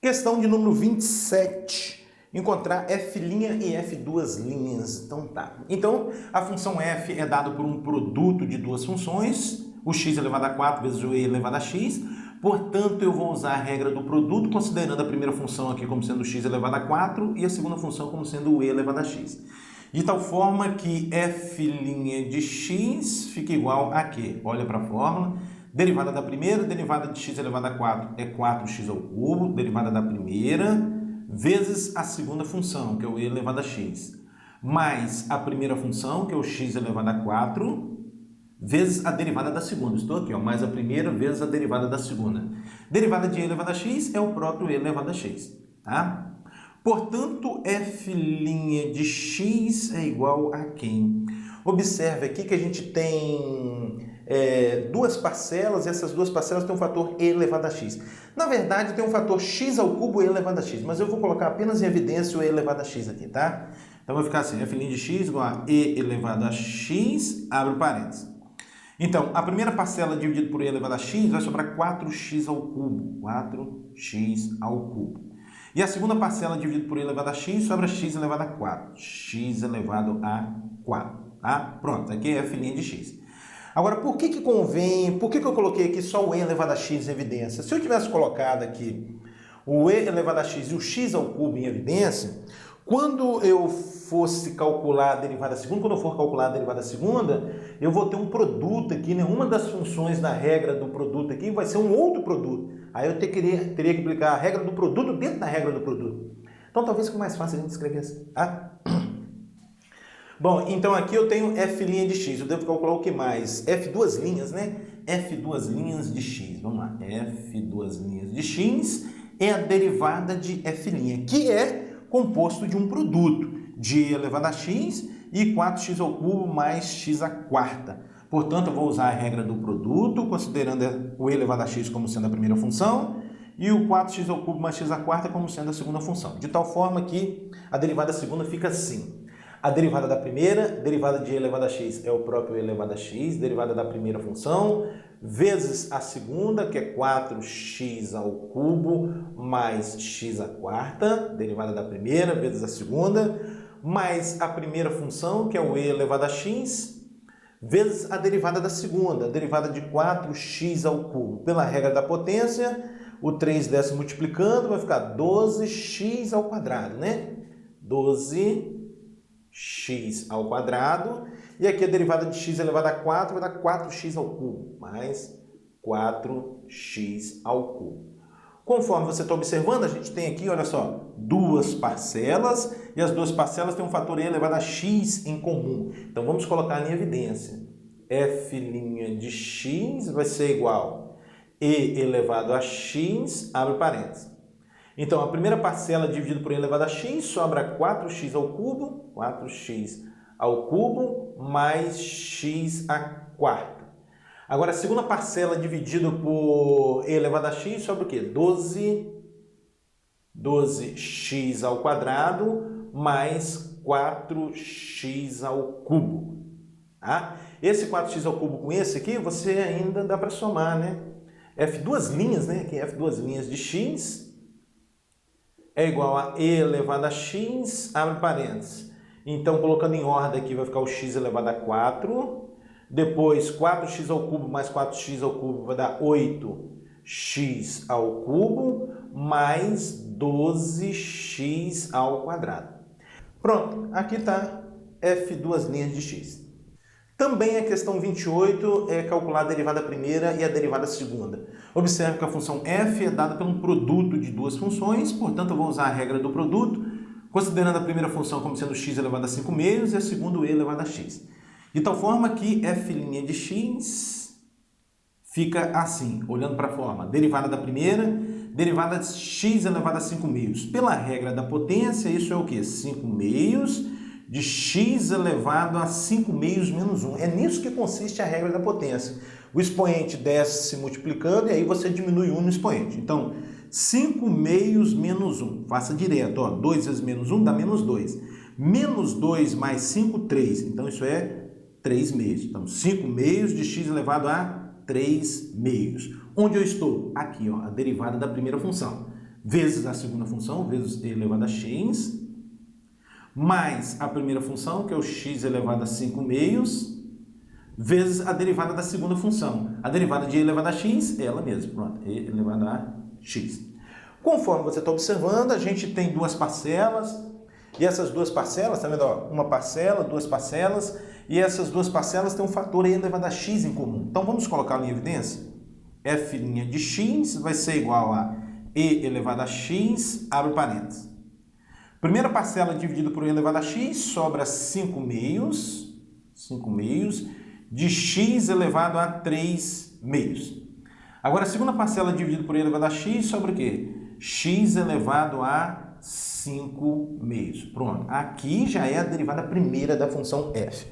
Questão de número 27. Encontrar f' e f'. Então tá. Então, a função f é dada por um produto de duas funções, o x elevado a 4 vezes o e elevado a x. Portanto, eu vou usar a regra do produto, considerando a primeira função aqui como sendo x elevado a 4 e a segunda função como sendo o e elevado a x. De tal forma que f' de x fica igual a quê? Olha para a fórmula. Derivada da primeira, derivada de x elevado a 4 é 4x ao cubo, derivada da primeira, vezes a segunda função, que é o e elevado a x, mais a primeira função, que é o x elevado a 4, vezes a derivada da segunda. Estou aqui, ó, mais a primeira vezes a derivada da segunda. Derivada de e elevado a x é o próprio e elevado a x, tá? Portanto, f' de x é igual a quem? Observe aqui que a gente tem duas parcelas, e essas duas parcelas têm um fator e elevado a x. Na verdade, tem um fator x ao cubo e elevado a x, mas eu vou colocar apenas em evidência o e elevado a x aqui, tá? Então, vai ficar assim, f' de x igual a e elevado a x, abre parênteses. Então, a primeira parcela dividida por e elevado a x vai sobrar 4x ao cubo, 4x ao cubo. E a segunda parcela dividida por e elevado a x sobra x elevado a 4, x elevado a 4, tá? Pronto, aqui é f' de x. Agora, por que convém, por que eu coloquei aqui só o e elevado a x em evidência? Se eu tivesse colocado aqui o e elevado a x e o x ao cubo em evidência, quando eu fosse calcular a derivada segunda, quando eu for calcular a derivada segunda, eu vou ter um produto aqui, né? Uma das funções da regra do produto aqui vai ser um outro produto. Aí eu teria que aplicar a regra do produto dentro da regra do produto. Então talvez fique mais fácil a gente escrever assim, tá? Bom, então aqui eu tenho f' de x, eu devo calcular o que mais? f', né? f' de x, vamos lá, f' de x é a derivada de f', que é composto de um produto de e elevado a x e 4x ao cubo mais x à quarta. Portanto, eu vou usar a regra do produto, considerando o e elevado a x como sendo a primeira função e o 4x ao cubo mais x à quarta como sendo a segunda função. De tal forma que a derivada segunda fica assim. A derivada da primeira, derivada de e elevado a x é o próprio e elevado a x, derivada da primeira função, vezes a segunda, que é 4x ao cubo mais x à quarta, derivada da primeira vezes a segunda, mais a primeira função, que é o e elevado a x, vezes a derivada da segunda, a derivada de 4x ao cubo. Pela regra da potência, o 3 desce multiplicando, vai ficar 12x ao quadrado, né? 12x ao quadrado, e aqui a derivada de x elevado a 4 vai dar 4x ao cubo, mais 4x ao cubo. Conforme você está observando, a gente tem aqui, olha só, duas parcelas, e as duas parcelas têm um fator e elevado a x em comum. Então, vamos colocar em evidência. f' de x vai ser igual a e elevado a x, abre parênteses. Então, a primeira parcela dividida por e elevado a x sobra 4x ao cubo, 4x ao cubo mais x à quarta. Agora, a segunda parcela dividida por e elevado a x sobra o quê? 12x ao quadrado mais 4x ao cubo. Tá? Esse 4x ao cubo com esse aqui, você ainda dá para somar, né? f', né? Aqui é f' de x é igual a e elevado a x, abre parênteses. Então, colocando em ordem aqui, vai ficar o x elevado a 4. Depois, 4x ao cubo mais 4x ao cubo vai dar 8x ao cubo mais 12x ao quadrado. Pronto, aqui está f' de x. Também a questão 28 é calcular a derivada primeira e a derivada segunda. Observe que a função f é dada por um produto de duas funções, portanto eu vou usar a regra do produto, considerando a primeira função como sendo x elevado a 5 meios e a segunda e elevado a x. De tal forma que f' de x fica assim, olhando para a forma, derivada da primeira, derivada de x elevado a 5 meios. Pela regra da potência, isso é o quê? 5 meios de x elevado a 5 meios menos 1. É nisso que consiste a regra da potência. O expoente desce se multiplicando e aí você diminui 1 no expoente. Então, 5 meios menos 1. Faça direto, ó, 2 vezes menos 1 dá menos 2. Menos 2 mais 5, 3. Então, isso é 3 meios. Então, 5 meios de x elevado a 3 meios. Onde eu estou? Aqui, ó, a derivada da primeira função. vezes a segunda função, vezes e elevado a x, mais a primeira função, que é o x elevado a 5 meios, vezes a derivada da segunda função. A derivada de e elevado a x é ela mesma, pronto, e elevado a x. Conforme você está observando, a gente tem duas parcelas, e essas duas parcelas, tá vendo? Ó, uma parcela, duas parcelas, e essas duas parcelas têm um fator e elevado a x em comum. Então vamos colocá-lo em evidência? F' de x vai ser igual a e elevado a x, abre parênteses. Primeira parcela dividida por e elevado a x, sobra 5 meios de x elevado a 3 meios. Agora, a segunda parcela dividida por e elevado a x, sobra o quê? X elevado a 5 meios. Pronto. Aqui já é a derivada primeira da função f.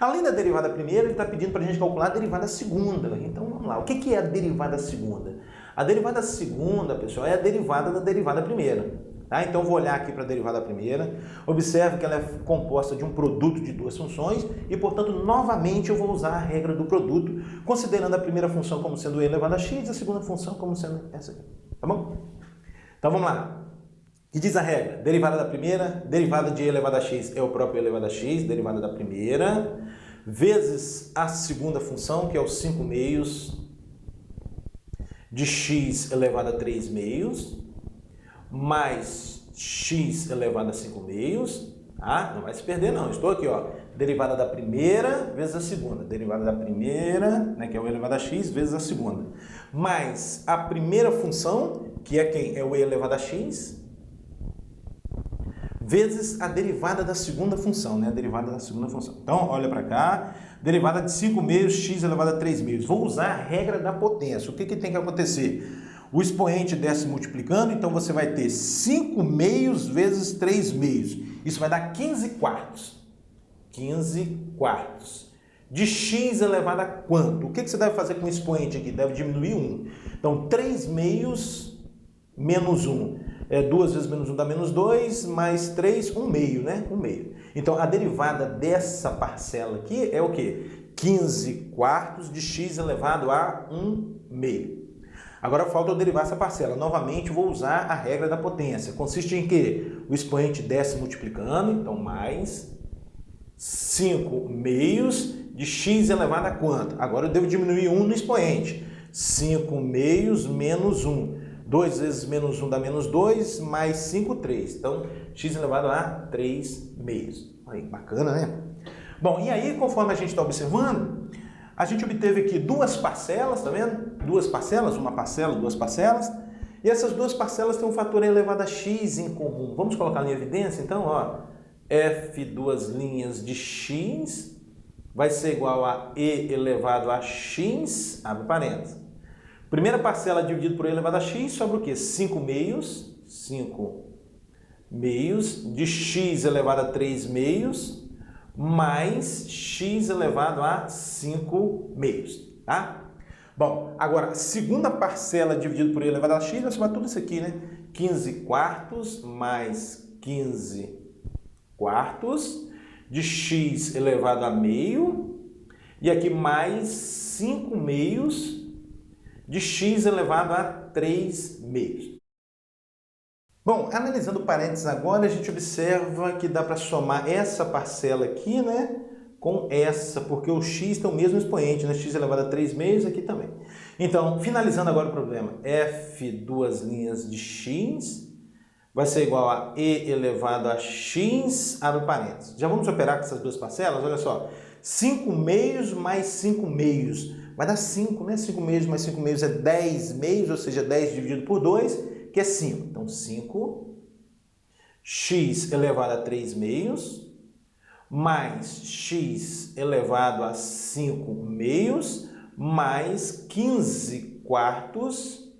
Além da derivada primeira, ele está pedindo para a gente calcular a derivada segunda. Então, vamos lá. O que é a derivada segunda? A derivada segunda, pessoal, é a derivada da derivada primeira. Tá? Então, vou olhar aqui para a derivada primeira. Observe que ela é composta de um produto de duas funções e, portanto, novamente eu vou usar a regra do produto, considerando a primeira função como sendo e elevado a x e a segunda função como sendo essa aqui. Tá bom? Então, vamos lá. O que diz a regra? Derivada da primeira, derivada de e elevado a x é o próprio e elevado a x, derivada da primeira, vezes a segunda função, que é os 5 meios de x elevado a 3 meios, mais x elevado a 5 meios, tá? Não vai se perder não, estou aqui, ó, derivada da primeira vezes a segunda, derivada da primeira, né, que é o e elevado a x, vezes a segunda, mais a primeira função, que é quem? É o e elevado a x, vezes a derivada da segunda função, né? A derivada da segunda função. Então, olha para cá, derivada de 5 meios, x elevado a 3 meios. Vou usar a regra da potência. O que tem que acontecer? O expoente desce multiplicando, então você vai ter 5 meios vezes 3 meios. Isso vai dar 15 quartos. 15 quartos. De x elevado a quanto? O que você deve fazer com o expoente aqui? Deve diminuir 1. Então, 3 meios menos 1. 2 vezes menos 1 dá menos 2, mais 3, 1 meio, né? 1 meio. Então, a derivada dessa parcela aqui é o quê? 15 quartos de x elevado a 1 meio. Agora, falta eu derivar essa parcela. Novamente, vou usar a regra da potência. Consiste em que o expoente desce multiplicando, então, mais 5 meios de x elevado a quanto? Agora, eu devo diminuir 1 no expoente. 5 meios menos 1. 2 vezes menos 1 dá menos 2, mais 5, 3. Então, x elevado a 3 meios. Aí, bacana, né? Bom, e aí, conforme a gente está observando, a gente obteve aqui duas parcelas, tá vendo? Duas parcelas, uma parcela, duas parcelas. E essas duas parcelas têm um fator elevado a x em comum. Vamos colocar em evidência? Então, ó, f duas linhas de x vai ser igual a e elevado a x, abre parênteses. Primeira parcela dividida por e elevado a x sobra o quê? 5 meios de x elevado a 3 meios mais x elevado a 5 meios, tá? Bom, agora, segunda parcela dividida por e elevado a x vai somar tudo isso aqui, né? 15 quartos mais 15 quartos de x elevado a meio e aqui mais 5 meios de x elevado a 3 meios. Bom, analisando parênteses agora, a gente observa que dá para somar essa parcela aqui, né, com essa, porque o x tem o mesmo expoente, né, x elevado a 3 meios aqui também. Então, finalizando agora o problema, f duas linhas de x vai ser igual a e elevado a x, abre parênteses. Já vamos operar com essas duas parcelas? Olha só, 5 meios mais 5 meios. Vai dar 5, né? 5 meios mais 5 meios é 10 meios, ou seja, 10 dividido por 2, que é 5. Então, 5, x elevado a 3 meios, mais x elevado a 5 meios, mais 15 quartos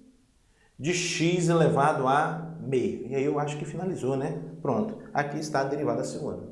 de x elevado a meio. E aí eu acho que finalizou, né? Pronto, aqui está a derivada segunda.